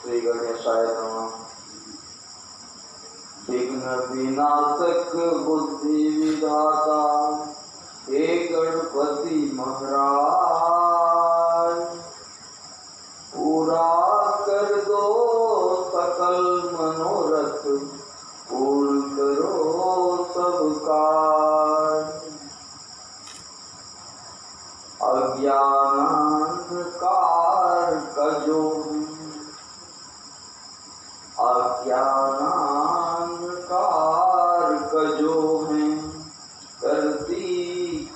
श्री गणेशाय नमः। विघ्न विनाशक बुद्धि विधाता हे गणपति महाराज, पूरा कर दो सकल मनोरथ, पूर्ण करो सब काज। अज्ञानांधकार का जो अज्ञानांधकार का जो है करती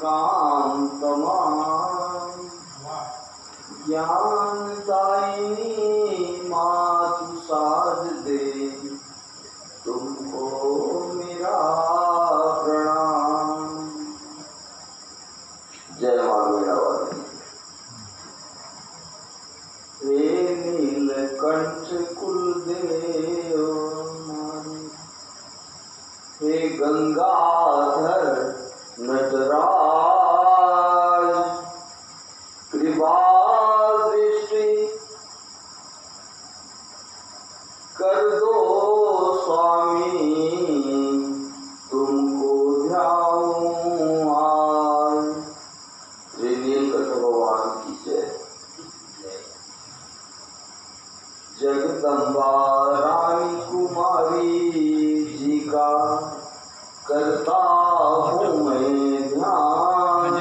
काम तमाम। ज्ञान दायिनी मातु साध दे तुमको मेरा प्रणाम। जय मां वीणावाली। हे नीलकंठ कुलदेव, हे गंगाधर नटराज, कृपा दृष्टि कर दो स्वामी, तुमको ध्याऊं आज। श्री नीलकंठ भगवान की जय। जगदम्बा रानी कुमारी जी का करता हूँ मैं ध्यान।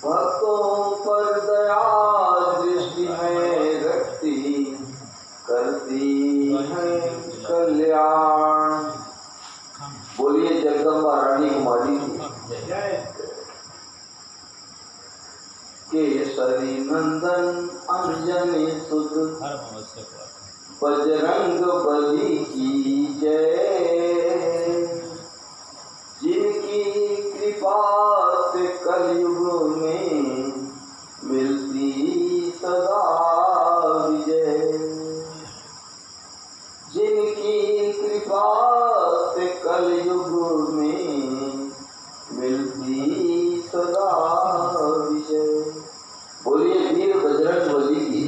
भक्तों पर दया दृष्टि में रखती करती है कल्याण। बोलिए जगदम्बा रानी कुमारी की। केसरी नंदन अंजनी सुत बजरंग बली की जय। जिनकी कृपा से कलयुग में मिलती सदा विजय। जिनकी कृपा से कलयुग में मिलती सदा विजय। बोलिए वीर बजरंग बली की।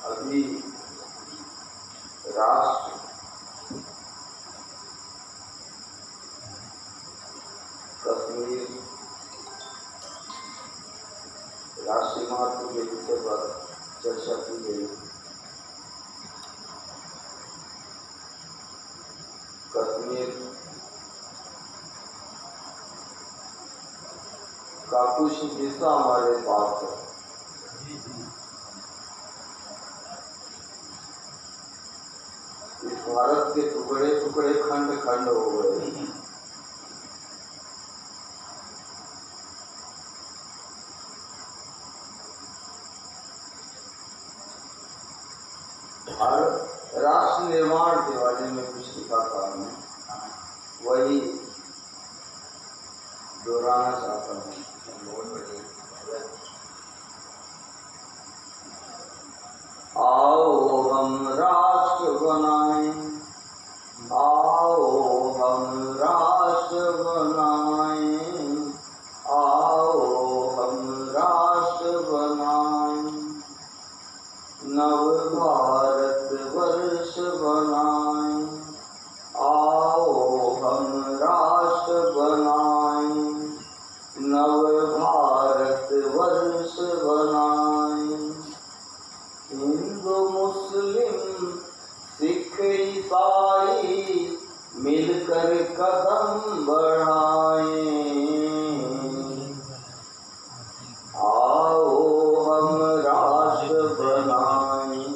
अभी राष्ट्र कश्मीर राष्ट्रीय महत्व के विषय पर चर्चा की गई। कश्मीर का कुछ हिस्सा हमारे पास है। इस भारत के टुकड़े टुकड़े खंड खंड हो गए। राष्ट्र निर्माण के बारे में कुछ लिखा था मैं, वही दोहराना चाहता हूँ। आओ हम राष्ट्र बनाएं, आओ हम राष्ट्र बनाएं, आओ हम राष्ट्र बनाएं, नव भारत वर्ष बनाएं। आओ हम राष्ट्र बनाएं, नव भारत वर्ष बनाएं। हिंदू मुस्लिम सिख ईसाई मिलकर कदम बढ़ाएं। आओ हम राष्ट्र बनाएं,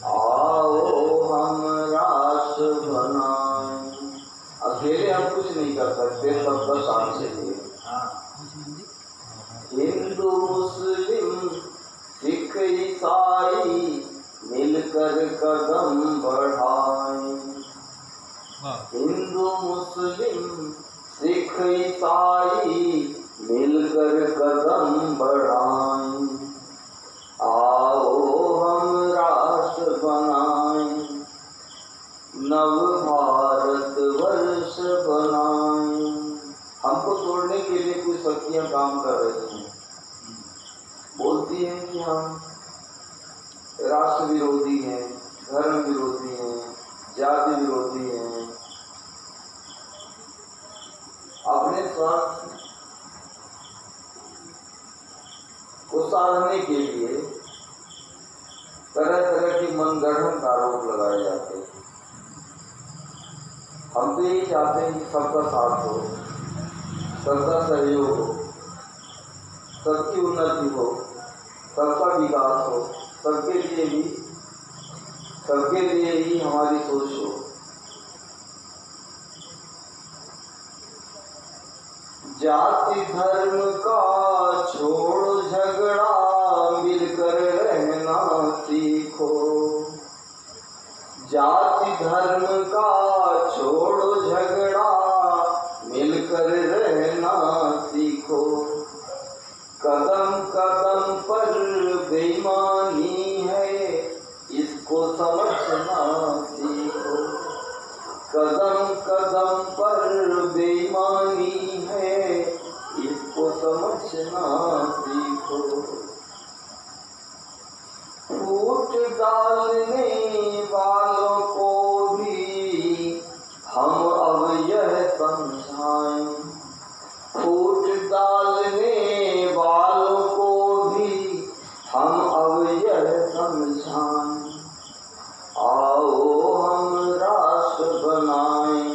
आओ हम राष्ट्र बनाएं। अकेले हम कुछ नहीं कर सकते, सबका साथ चाहिए। हिंदू मुस्लिम सिख ईसाई मिलकर कदम बढ़ाएं। हिंदू मुस्लिम सिख ईसाई मिलकर कदम बढ़ाएं। आओ हम राष्ट्र बनाएं, राष्ट्र विरोधी हैं, धर्म विरोधी हैं, जाति विरोधी हैं। अपने स्वार्थ को साधने के लिए तरह तरह की मनगढ़ंत आरोप लगाए जाते हैं। हम तो यही चाहते हैं कि सबका साथ हो, सबका सहयोग हो, सबकी उन्नति हो, सबका विकास हो, सबके लिए ही हमारी सोच हो। जाति धर्म का छोड़ो झगड़ा, मिलकर रहना सीखो। जाति धर्म का छोड़ो झगड़ा, मिलकर रहना सीखो। कदम कदम पर बेईमानी है, इसको समझना सीखो। कदम कदम पर बेईमानी है, इसको समझना सीखो। फूट डालने वालों को भी हम अब यह समझाएं। फूट डालने वालों को भी हम अब यह समझाएं। आओ हम राष्ट्र बनाएं,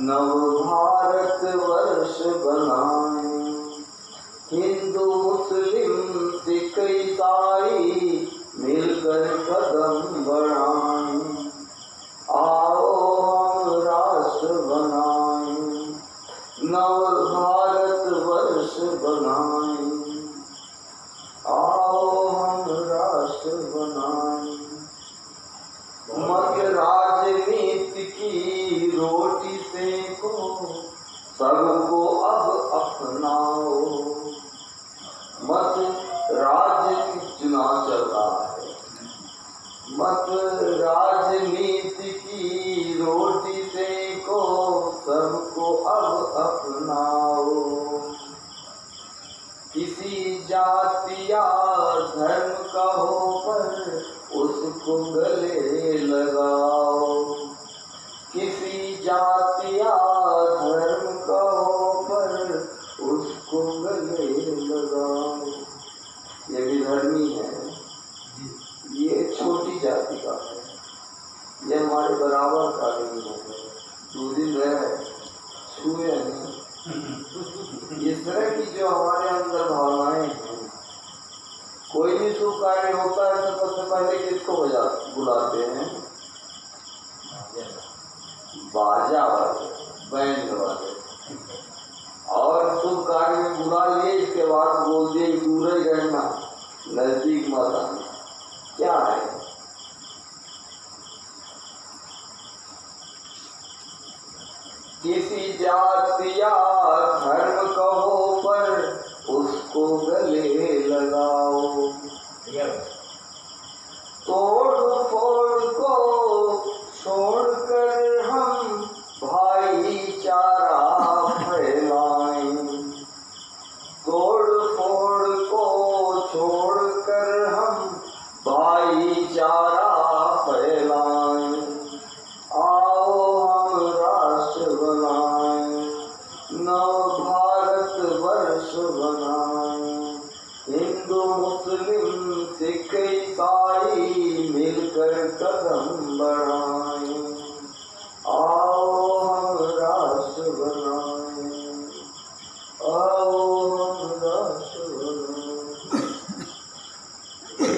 नव भारत वर्ष बनाएं। हिंदू मुस्लिम सिख ईसाई मिलकर कदम बढ़ाएं। आओ हम राष्ट्र बनाएं, नव भारत वर्ष बनाएं। आओ हम राष्ट्र बनाएं। मत राजनीति की रोटी सेको, सबको अब अपनाओ। मत राजनीति चुनाव चल रहा है, मत राजनीति की रोटी सेको, सबको अब अपनाओ। किसी जाति या धर्म का हो पर उसको गले लगाओ। किसी जाति या धर्म का हो पर उसको गले लगाओ। ये विधर्मी है, ये छोटी जाति का है, ये हमारे बराबर का नहीं है। 2 दिन रहे छुए नहीं। इस तरह की जो हमारे अंदर भावनाएं हैं, कोई भी शुभ कार्य होता है तो सबसे पहले किसको बुलाते हैं? बाजा वाले, बैंड वाले। और शुभ कार्य में बुला लिए, इसके बाद बोल दिए दूर ही रहना, नजदीक मत आना। क्या है? किसी जाति या धर्म कहो पर उसको गले लगाओ। तोड़ फोड़ को छोड़कर हम भाईचारा फैलाएं। तोड़ फोड़ को छोड़कर हम भाईचारा फैलाएं। आओ हम राष्ट्र बनाएं, नव भारत वर्ष बनाएं। हिंदू मुस्लिम सिख ईसाई मिलकर कदम बढ़ाएं। आओ हम राष्ट्र बनाएं, आओ हम राष्ट्र बनाएं।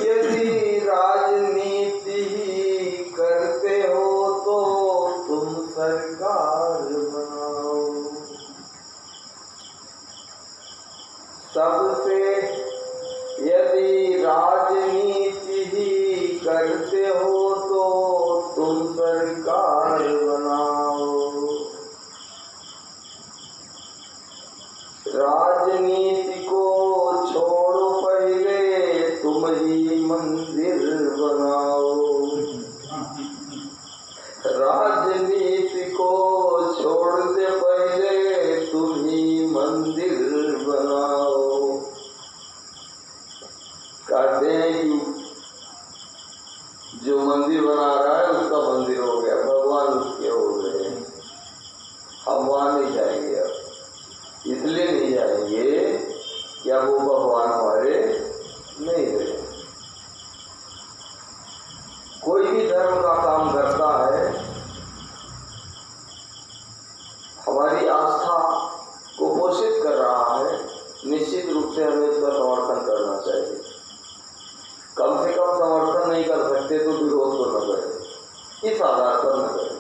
यदि राजनीति ही करते हो तो तुम सरकार बनाओ। सबसे यदि राजनीति ही करते हो तो तुम सरकार बनाओ। राजनीति को छोड़ो, पहले तुम ही मंदिर बनाओ। राजनीति को छोड़ दे, पहले तुम ही मंदिर बनाओ। कहते हैं कि जो मंदिर बना रहा है उसका मंदिर हो गया, भगवान उसके हो गए। हम वहाँ नहीं जाएंगे। अब इसलिए नहीं जाएंगे क्या वो भगवान हमारे नहीं रहे। कोई भी धर्म का काम करता है, हमारी आस्था को पोषित कर रहा है, निश्चित रूप से हमें उसका समर्थन करना चाहिए। कम से कम समर्थन नहीं कर सकते तो विरोध तो न करें, इस आधार पर न करें।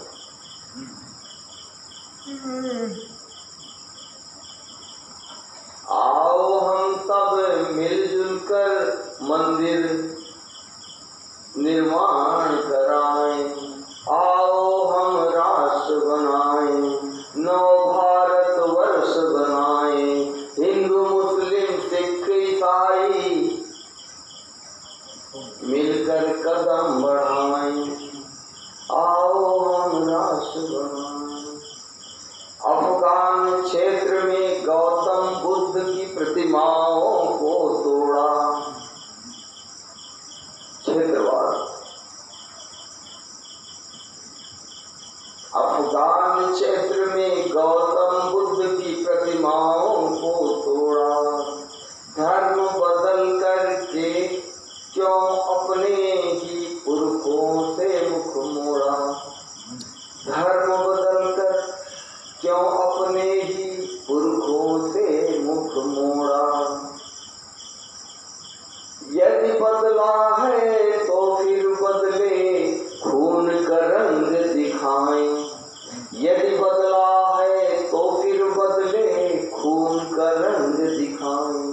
आओ हम सब मिलजुल कर मंदिर निर्माण कराएं, आओ हम राष्ट्र बनाएं, नव भारत वर्ष बनाएं, हिंदू मुस्लिम सिख ईसाई मिलकर कदम बढ़ाएं, आओ हम राष्ट्र बनाएं। अफगान क्षेत्र में गौतम बुद्ध की प्रतिमाओं को तोड़ा, क्षेत्रवाद। अफगान क्षेत्र में गौतम बुद्ध की प्रतिमाओं को तोड़ा, धर्म बदल करके क्यों अपने ही पुरखों से मुख मोड़ा, धर्म बदल कर क्यों अपने ही पुरखों से मुख मोड़ा। यदि बदला है तो फिर बदले, खून का रंग दिखाएं, यदि बदला है तो फिर बदले, खून का रंग दिखाएं।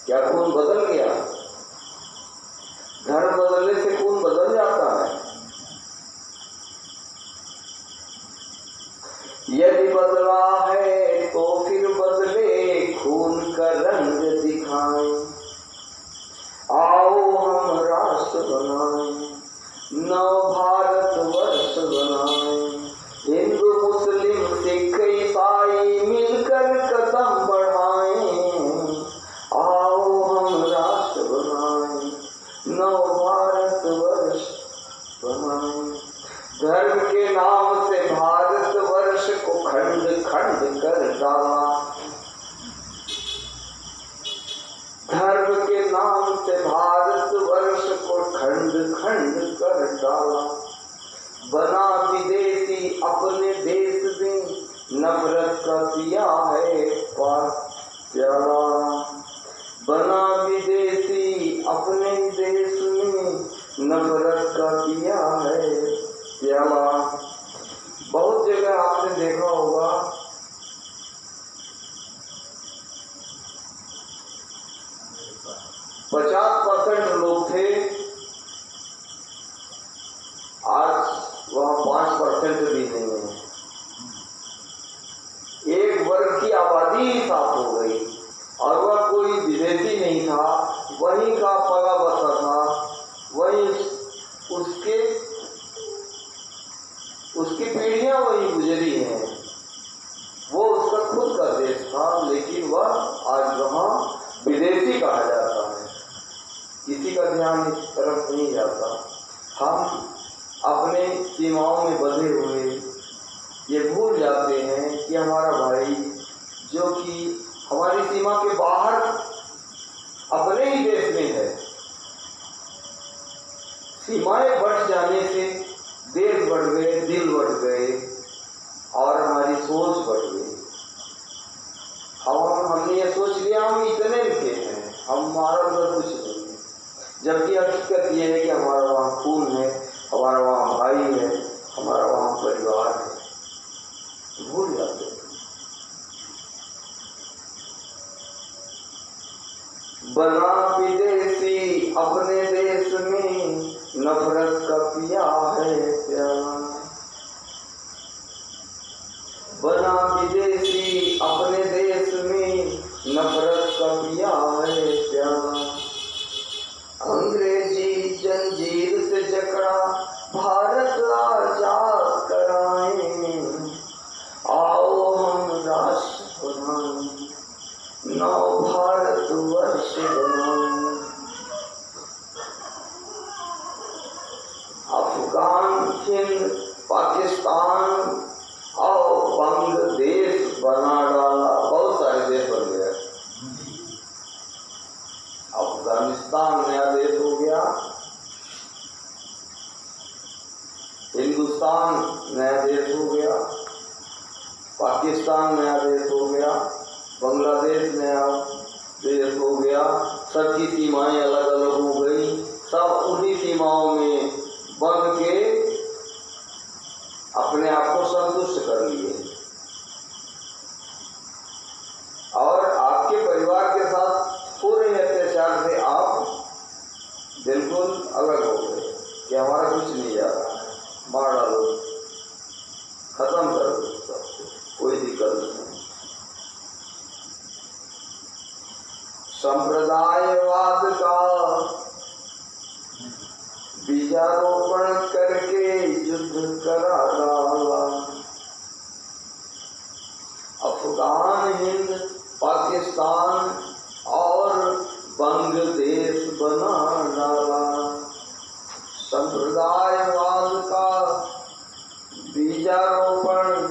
क्या खून बदल गया? धर्म बदलने से खून बदल जाता है? यदि बदला है तो फिर बदले, खून का रंग दिखाएं, आओ हम राष्ट्र बनाएं, नव भारत वर्ष बनाएं, हिंदू मुस्लिम सिख ईसाई मिलकर कदम बढ़ाएं, आओ हम राष्ट्र बनाएं, नव भारत वर्ष बनाएं। धर्म के नाम से भारत वर्ष को खंड खंड कर डाला, धर्म के नाम से भारत वर्ष को खंड खंड कर डाला। बना विदेशी अपने देश में, नफरत का किया है प्याला, बना विदेशी अपने देश में, नफरत का किया है प्याला। बहुत जगह आपने देखा होगा 50% लोग थे, आज वह 5% भी नहीं है। एक वर्ग की आबादी ही साफ हो गई और वह कोई विदेशी नहीं था, वहीं का पला बसा था, वहीं उसकी पीढ़ियां वहीं गुजरी हैं। वो उसका खुद का देश था, लेकिन वह आज वहाँ विदेशी कहा जाता है। किसी का ध्यान इस तरफ नहीं जाता। हम अपने सीमाओं में बंधे हुए ये भूल जाते हैं कि हमारा भाई जो कि हमारी सीमा के बाहर अपने ही देश में है, सीमाएं बढ़ जाने से देश बढ़ गए, दिल बढ़ गए और हमारी सोच बढ़ गई। हमने ये सोच लिया हम इतने लिखे हैं, हमारा उधर कुछ नहीं है, जबकि हकीकत ये है कि हमारा वहाँ खून है, हमारा वहाँ भाई है, हमारा वहाँ परिवार है। भूल जाते हैं। बना विदेशी अपने देश में, नफरत का पिया है प्यार, बना विदेशी अपने देश में, नफरत का पिया है प्यार। अंग्रेजी जंजीर से जकड़ा भारत आजाद कराएं, आओ हम राष्ट्र बनाएं, नव भारत वर्ष बनाएं। खालिस्तान नया देश हो गया, हिंदुस्तान नया देश हो गया, पाकिस्तान नया देश हो गया, बांग्लादेश नया देश हो गया। सबकी सीमाएं अलग अलग हो गई, सब उन्हीं सीमाओं में बंध के अपने आप को संतुष्ट कर लिए और आपके परिवार के साथ हो रहे अत्याचार से आप बिल्कुल अलग हो गए कि हमारा कुछ नहीं जा रहा है, मार डालो, खत्म कर दो, सब कोई दिक्कत नहीं। संप्रदायवाद का बीजारोपण करके युद्ध करा डाला, अफगान, हिंद, पाकिस्तान और बांग्लादेश बना डाला। संप्रदायवाद का बीजारोपण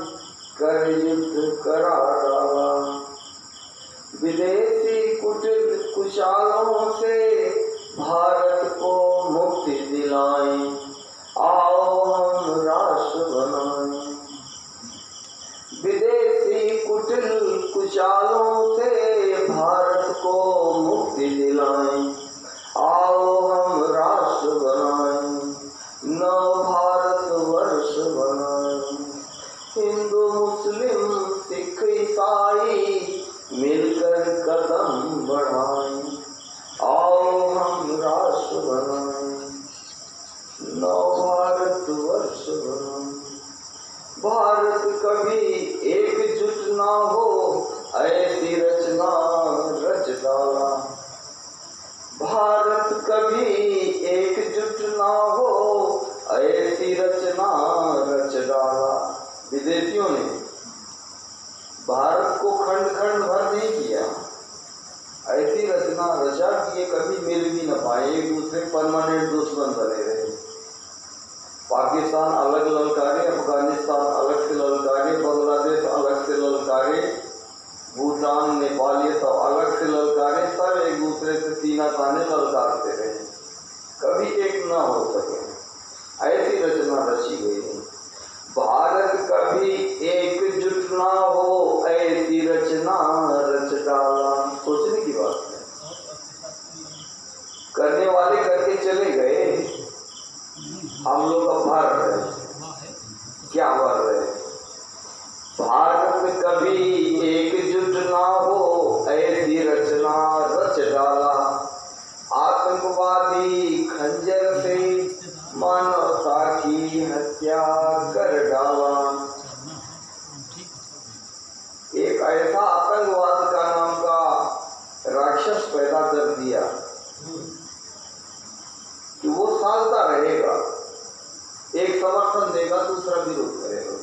कर युद्ध करा डाला, विदेशी कुटिल कुशालों से भारत को मुक्ति दिलाएं, आओ हम राष्ट्र बनाएं। विदेशी कुटिल कुशालों से भारत को मुक्ति दिलाएं, आओ हम राष्ट्र बनाएं, नव भारत वर्ष बनाएं। हिंदू मुस्लिम सिख ईसाई मिलकर कदम बढ़ाएं, आओ हम राष्ट्र बनाएं, नव भारत वर्ष बनाएं। भारत कभी एकजुट ना हो ऐसी रचना रच डाला, भारत कभी एकजुट ना हो ऐसी रचना रच डाला। विदेशियों ने भारत को खंड खंड भर नहीं किया, ऐसी रचना रचा कि ये कभी मिल भी न पाए, एक दूसरे परमानेंट दुश्मन बने रहे। पाकिस्तान अलग ललकारे, अफगानिस्तान अलग से ललकारे, बांग्लादेश अलग से ललकारे, भूटान नेपाल ये सब अलग से ललकारे, सब एक दूसरे से सीना ताने ललकारते रहे, कभी एक न हो सके, ऐसी रचना रची गई है। भारत कभी एकजुट ना हो ऐसी रचना रच डाला। सोचने की बात है, करने वाले करके चले गए, हम लोग अब भर रहे, क्या भर रहे। भारत कभी एकजुट ना हो ऐसी रचना रच डाला, आतंकवादी खंजर से मानवता की हत्या कर डाला। एक ऐसा आतंकवाद का नाम का राक्षस पैदा कर दिया कि वो सालता रहेगा, एक समर्थन देगा दूसरा विरोध करेगा,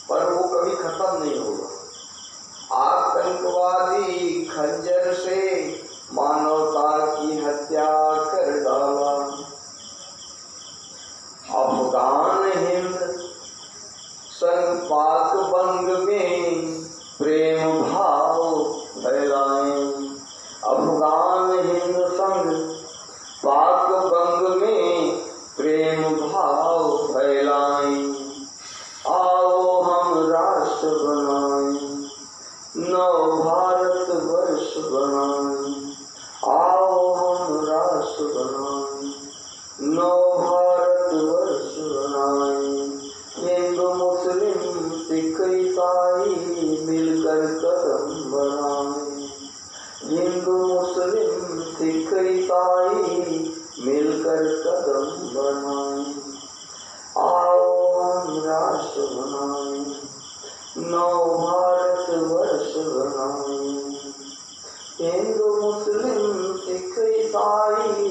पर वो कभी खत्म नहीं होगा। आतंकवादी खंजर से मानवता की हत्या कर डाला, अफगान हिंद संग पाक बंग में प्रेम भाव फैलाएं, अफगान हिंद संग पाक बंग में प्रेम भाव फैलाएं, आओ हम राष्ट्र बनाएं, नव भारत वर्ष बनाएं, आओ हम राष्ट्र बनाएं, नव भारत वर्ष बनाएं। हिंदू मुस्लिम सिख ईसाई मिलकर कदम बढ़ाएं, हिंदू मुस्लिम सिख ईसाई मिलकर कदम बढ़ाएं, आओ हम राष्ट्र बनाएं, नव भारत वर्ष बनाएं। हिंदू मुस्लिम सिख ईसाई